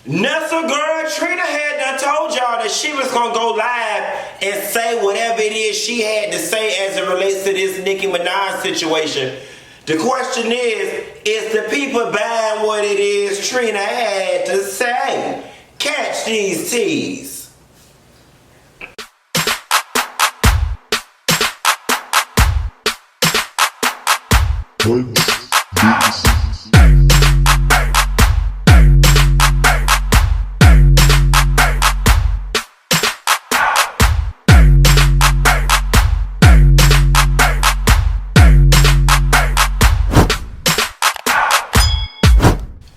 Nestle girl, Trina had done told y'all that she was going to go live and say whatever it is she had to say as it relates to this Nicki Minaj situation. The question is the people buying what it is Trina had to say? Catch these teas.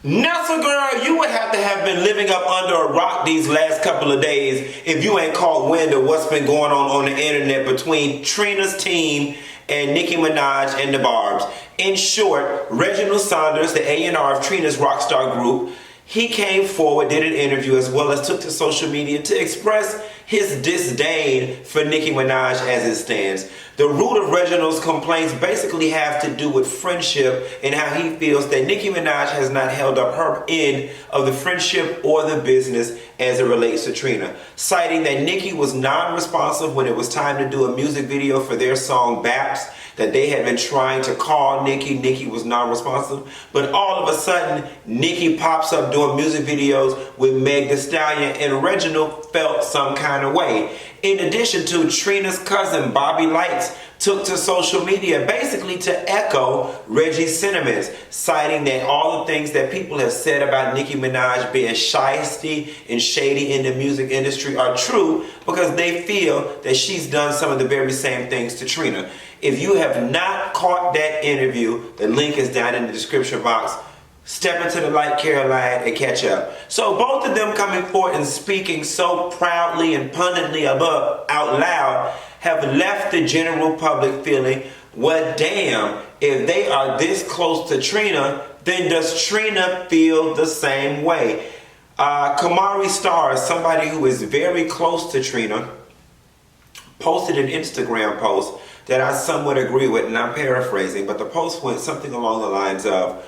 Nestle girl, you would have to have been living up under a rock these last couple of days if you ain't caught wind of what's been going on the internet between Trina's team and Nicki Minaj and the Barbs. In short, Reginald Saunders, the A&R of Trina's rockstar group, he came forward, did an interview, as well as took to social media to express his disdain for Nicki Minaj as it stands. The root of Reginald's complaints basically have to do with friendship and how he feels that Nicki Minaj has not held up her end of the friendship or the business as it relates to Trina, citing that Nicki was non-responsive when it was time to do a music video for their song Baps, that they had been trying to call Nicki. Nicki was non-responsive, but all of a sudden, Nicki pops up doing music videos with Meg Thee Stallion, and Reginald felt some kind of way. In addition to, Trina's cousin Bobby Lights took to social media basically to echo Reggie's sentiments, citing that all the things that people have said about Nicki Minaj being shysty and shady in the music industry are true because they feel that she's done some of the very same things to Trina. If you have not caught that interview, the link is down in the description box. Step into the light, Caroline, and catch up. So both of them coming forward and speaking so proudly and punditly out loud have left the general public feeling, well, damn, if they are this close to Trina, then does Trina feel the same way? Kamari Starr, somebody who is very close to Trina, posted an Instagram post that I somewhat agree with, and I'm paraphrasing, but the post went something along the lines of,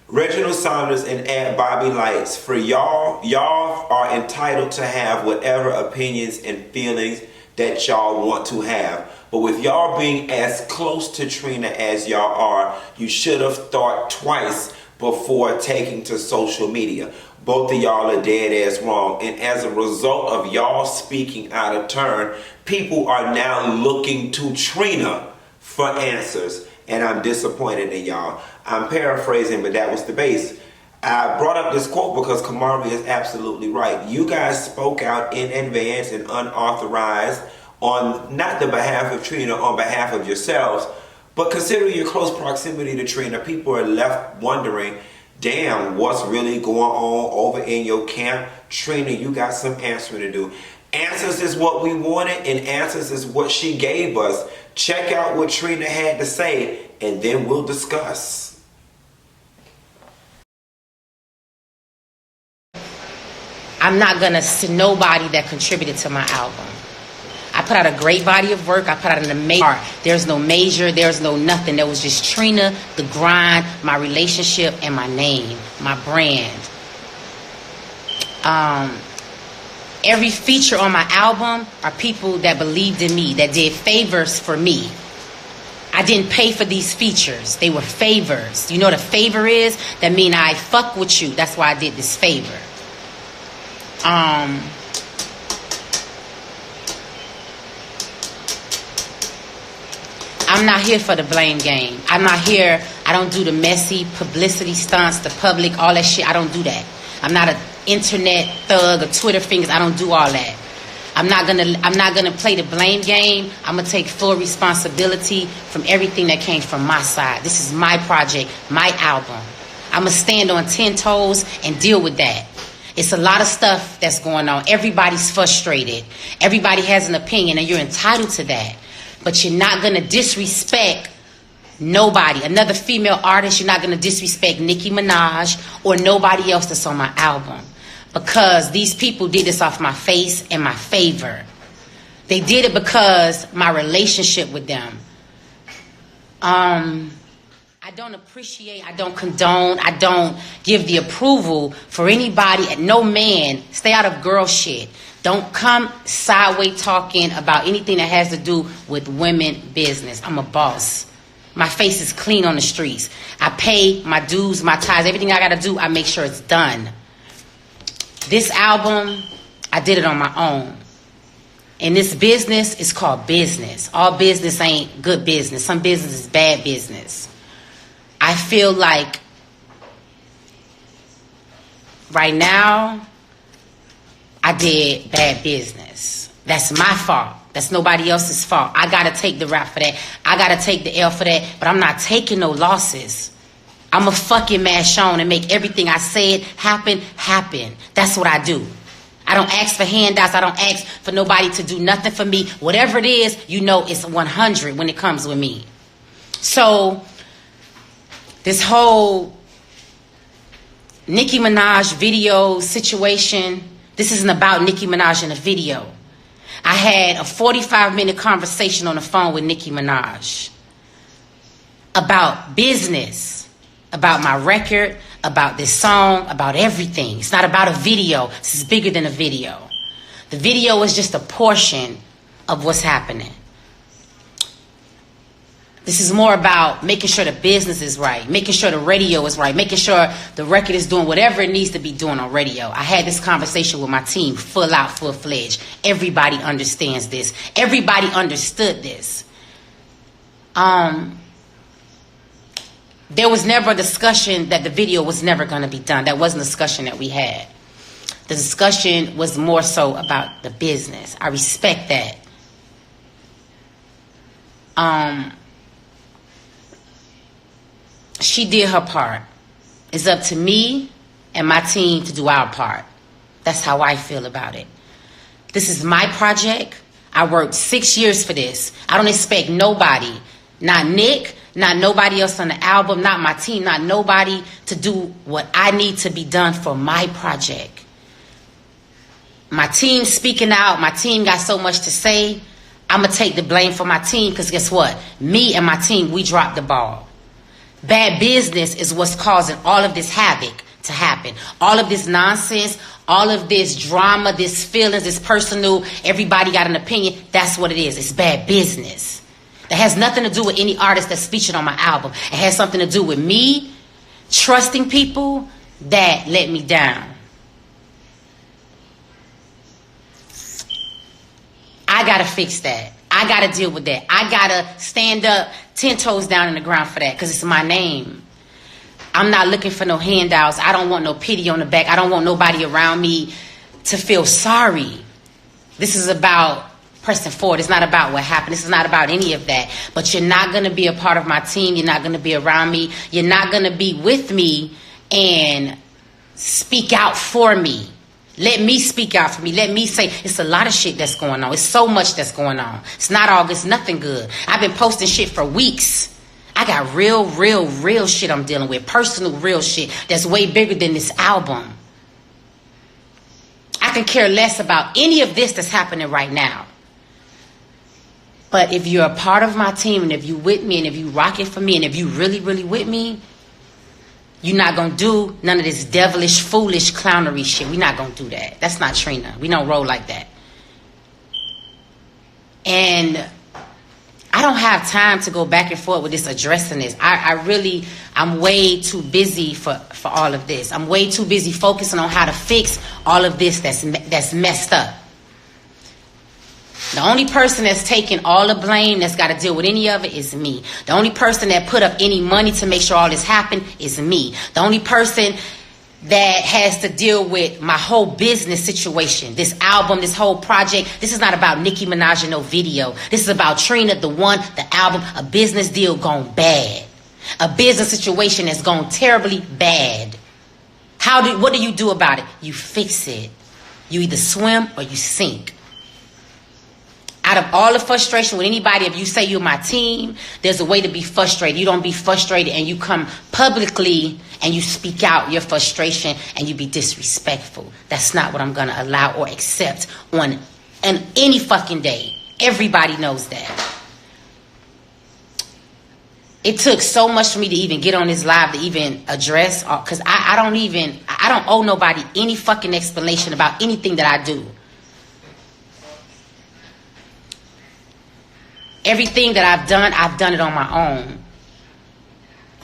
Reginald Saunders and Bobby Lights, for y'all are entitled to have whatever opinions and feelings that y'all want to have. But with y'all being as close to Trina as y'all are, you should have thought twice before taking to social media. Both of y'all are dead ass wrong. And as a result of y'all speaking out of turn, people are now looking to Trina for answers. And I'm disappointed in y'all. I'm paraphrasing, but that was the base. I brought up this quote because Kamari is absolutely right. You guys spoke out in advance and unauthorized on not the behalf of Trina, on behalf of yourselves. But considering your close proximity to Trina, people are left wondering, damn, what's really going on over in your camp? Trina, you got some answering to do. Answers is what we wanted, and answers is what she gave us. Check out what Trina had to say, and then we'll discuss. I'm not going to send nobody that contributed to my album. I put out a great body of work. I put out an amazing art. There's no major. There's no nothing. There was just Trina, the grind, my relationship, and my name, my brand. Every feature on my album are people that believed in me, that did favors for me. I didn't pay for these features. They were favors. You know what a favor is? That mean I fuck with you. That's why I did this favor. I'm not here for the blame game. I'm not here. I don't do the messy publicity stunts, the public, all that shit. I don't do that. I'm not an internet thug or Twitter fingers. I don't do all that. I'm not gonna play the blame game. I'm gonna take full responsibility from everything that came from my side. This is my project, my album. I'm gonna stand on 10 toes and deal with that. It's a lot of stuff that's going on. Everybody's frustrated. Everybody has an opinion, and you're entitled to that. But you're not gonna disrespect nobody. Another female artist, you're not going to disrespect Nicki Minaj or nobody else that's on my album. Because these people did this off my face and my favor. They did it because my relationship with them. I don't appreciate, I don't condone, I don't give the approval for anybody, no man, stay out of girl shit. Don't come sideways talking about anything that has to do with women business. I'm a boss. My face is clean on the streets. I pay my dues, my tithes, everything I gotta do, I make sure it's done. This album, I did it on my own. And this business is called business. All business ain't good business. Some business is bad business. I feel like right now, I did bad business. That's my fault. That's nobody else's fault. I got to take the rap for that. I got to take the L for that. But I'm not taking no losses. I'm a fucking mash on and make everything I said happen. That's what I do. I don't ask for handouts. I don't ask for nobody to do nothing for me. Whatever it is, you know it's 100 when it comes with me. So this whole Nicki Minaj video situation, this isn't about Nicki Minaj in a video. I had a 45-minute conversation on the phone with Nicki Minaj about business, about my record, about this song, about everything. It's not about a video. This is bigger than a video. The video is just a portion of what's happening. This is more about making sure the business is right, making sure the radio is right, making sure the record is doing whatever it needs to be doing on radio. I had this conversation with my team, full out, full-fledged. Everybody understands this. Everybody understood this. There was never a discussion that the video was never going to be done. That wasn't a discussion that we had. The discussion was more so about the business. I respect that. She did her part. It's up to me and my team to do our part. That's how I feel about it. This is my project. I worked 6 years for this. I don't expect nobody, not Nick, not nobody else on the album, not my team, not nobody to do what I need to be done for my project. My team speaking out, my team got so much to say. I'm going to take the blame for my team because guess what? Me and my team, we dropped the ball. Bad business is what's causing all of this havoc to happen. All of this nonsense, all of this drama, this feelings, this personal, everybody got an opinion. That's what it is. It's bad business. That has nothing to do with any artist that's featured on my album. It has something to do with me trusting people that let me down. I got to fix that. I got to deal with that. I got to stand up 10 toes down in the ground for that because it's my name. I'm not looking for no handouts. I don't want no pity on the back. I don't want nobody around me to feel sorry. This is about pressing forward. It's not about what happened. This is not about any of that. But you're not going to be a part of my team. You're not going to be around me. You're not going to be with me and speak out for me. Let me speak out for me. Let me say, it's a lot of shit that's going on. It's so much that's going on. It's not all, it's nothing good. I've been posting shit for weeks. I got real shit I'm dealing with. Personal, real shit that's way bigger than this album. I can care less about any of this that's happening right now. But if you're a part of my team and if you with me and if you rock it for me and if you really with me, you're not going to do none of this devilish, foolish clownery shit. We're not going to do that. That's not Trina. We don't roll like that. And I don't have time to go back and forth with this addressing this. I'm way too busy for all of this. I'm way too busy focusing on how to fix all of this that's messed up. The only person that's taking all the blame, that's got to deal with any of it, is me. The only person that put up any money to make sure all this happened is me. The only person that has to deal with my whole business situation, this album, this whole project. This is not about Nicki Minaj and no video. This is about Trina, the album, a business deal gone bad. A business situation that's gone terribly bad. What do you do about it? You fix it. You either swim or you sink. Out of all the frustration with anybody, if you say you're my team, there's a way to be frustrated. You don't be frustrated and you come publicly and you speak out your frustration and you be disrespectful. That's not what I'm going to allow or accept on any fucking day. Everybody knows that. It took so much for me to even get on this live to even address, because I don't owe nobody any fucking explanation about anything that I do. Everything that I've done it on my own.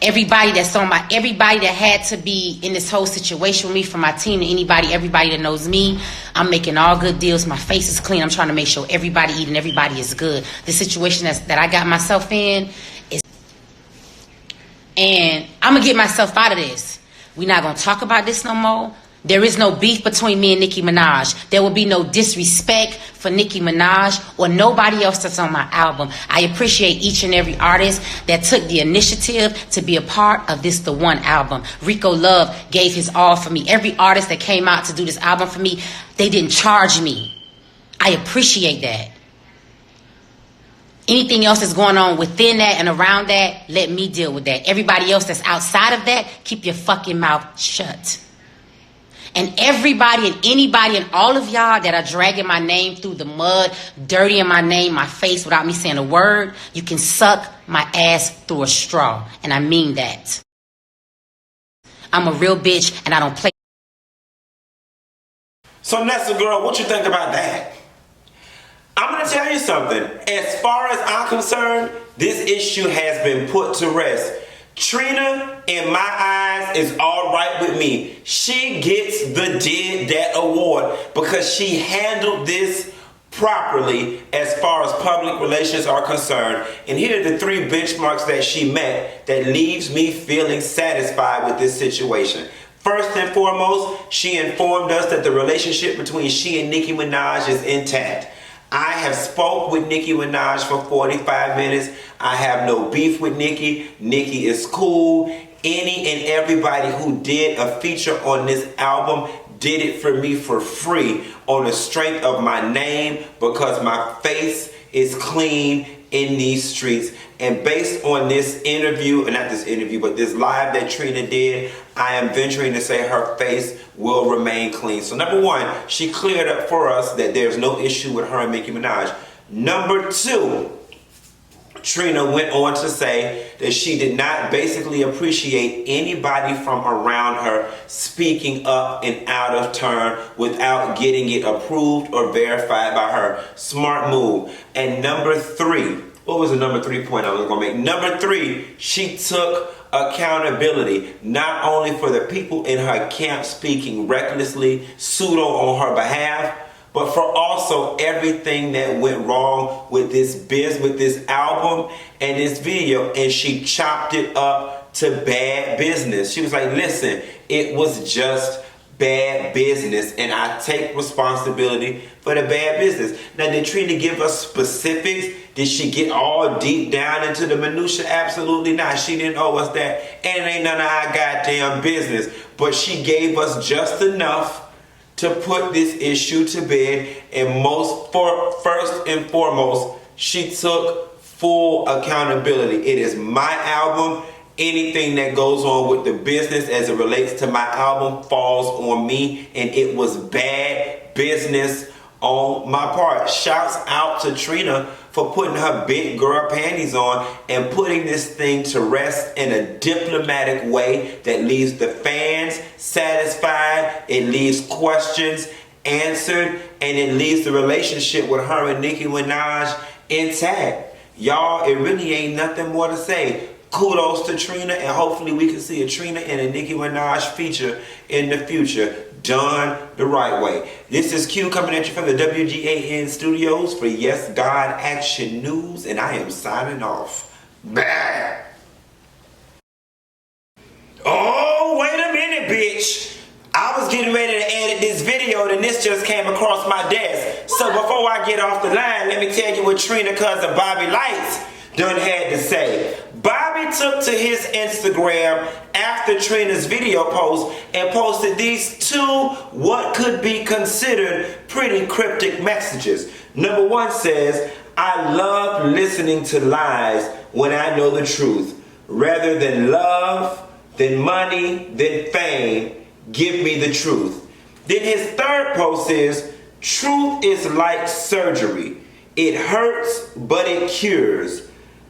Everybody that had to be in this whole situation with me, from my team to everybody that knows me, I'm making all good deals. My face is clean. I'm trying to make sure everybody eating, everybody is good. The situation that I got myself in is, and I'm gonna get myself out of this. We're not gonna talk about this no more. There is no beef between me and Nicki Minaj. There will be no disrespect for Nicki Minaj or nobody else that's on my album. I appreciate each and every artist that took the initiative to be a part of this The One album. Rico Love gave his all for me. Every artist that came out to do this album for me, they didn't charge me. I appreciate that. Anything else that's going on within that and around that, let me deal with that. Everybody else that's outside of that, keep your fucking mouth shut. And everybody and anybody and all of y'all that are dragging my name through the mud, dirtying my name, my face without me saying a word, you can suck my ass through a straw. And I mean that. I'm a real bitch and I don't play. So Nessa girl, what you think about that? I'm going to tell you something. As far as I'm concerned, this issue has been put to rest. Trina, in my eyes, is all right with me. She gets the Did That award because she handled this properly as far as public relations are concerned. And here are the 3 benchmarks that she met that leaves me feeling satisfied with this situation. First and foremost, she informed us that the relationship between she and Nicki Minaj is intact. I have spoke with Nicki Minaj for 45 minutes. I have no beef with Nicki. Nicki is cool. Any and everybody who did a feature on this album did it for me for free on the strength of my name, because my face is clean in these streets. And based on this interview, not this interview, but this live that Trina did, I am venturing to say her face will remain clean. So number 1, she cleared up for us that there's no issue with her and Nicki Minaj. Number 2, Trina went on to say that she did not basically appreciate anybody from around her speaking up and out of turn without getting it approved or verified by her. Smart move. And number 3, what was the number 3 point I was going to make? Number 3, she took accountability, not only for the people in her camp speaking recklessly, pseudo on her behalf, but for also everything that went wrong with this album and this video. And she chopped it up to bad business. She was like, listen, it was just bad business, and I take responsibility for the bad business. Now, did Trina give us specifics? Did she get all deep down into the minutia? Absolutely not. She didn't owe us that, and it ain't none of our goddamn business. But she gave us just enough to put this issue to bed, and first and foremost, she took full accountability. It is my album. Anything that goes on with the business as it relates to my album falls on me, and it was bad business on my part. Shouts out to Trina for putting her big girl panties on and putting this thing to rest in a diplomatic way that leaves the fans satisfied, it leaves questions answered, and it leaves the relationship with her and Nicki Minaj intact. Y'all, it really ain't nothing more to say. Kudos to Trina, and hopefully we can see a Trina and a Nicki Minaj feature in the future, done the right way. This is Q coming at you from the WGAN studios for Yes God Action News, and I am signing off. Bah. Oh, wait a minute, bitch. I was getting ready to edit this video, and this just came across my desk. So before I get off the line, let me tell you what Trina, cousin Bobby Lights, done had to say. Bobby took to his Instagram after Trina's video post and posted these 2 what could be considered pretty cryptic messages. Number 1 says, I love listening to lies when I know the truth. Rather than love, than money, than fame, give me the truth. Then his 3rd post is, truth is like surgery. It hurts, but it cures.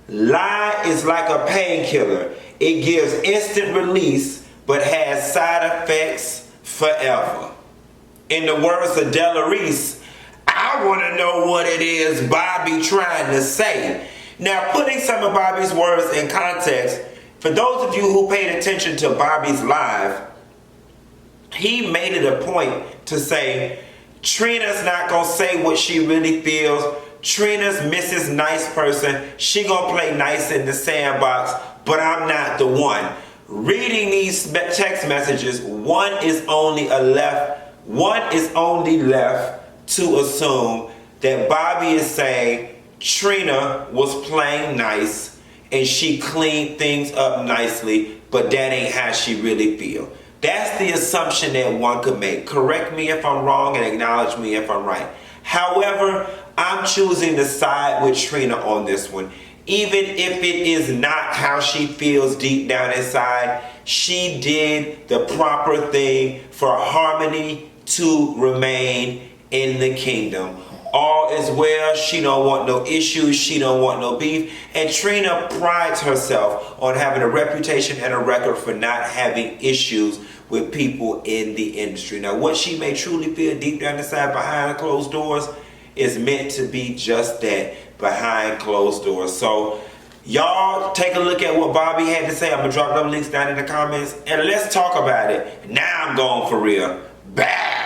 Lie is like a painkiller. It gives instant release, but has side effects forever. In the words of Della Reese, I want to know what it is Bobby trying to say. Now, putting some of Bobby's words in context, for those of you who paid attention to Bobby's live, he made it a point to say, Trina's not going to say what she really feels. Trina's Mrs. Nice person. She going to play nice in the sandbox, but I'm not the one. Reading these text messages, one is only left to assume that Bobby is saying Trina was playing nice and she cleaned things up nicely, but that ain't how she really feel. That's the assumption that one could make. Correct me if I'm wrong and acknowledge me if I'm right. However, I'm choosing to side with Trina on this one. Even if it is not how she feels deep down inside, she did the proper thing for harmony to remain in the kingdom. All is well. She don't want no issues. She don't want no beef. And Trina prides herself on having a reputation and a record for not having issues with people in the industry. Now, what she may truly feel deep down inside behind closed doors is meant to be just that, behind closed doors. So, y'all take a look at what Bobby had to say. I'm going to drop them links down in the comments. And let's talk about it. Now I'm going for real. Bad.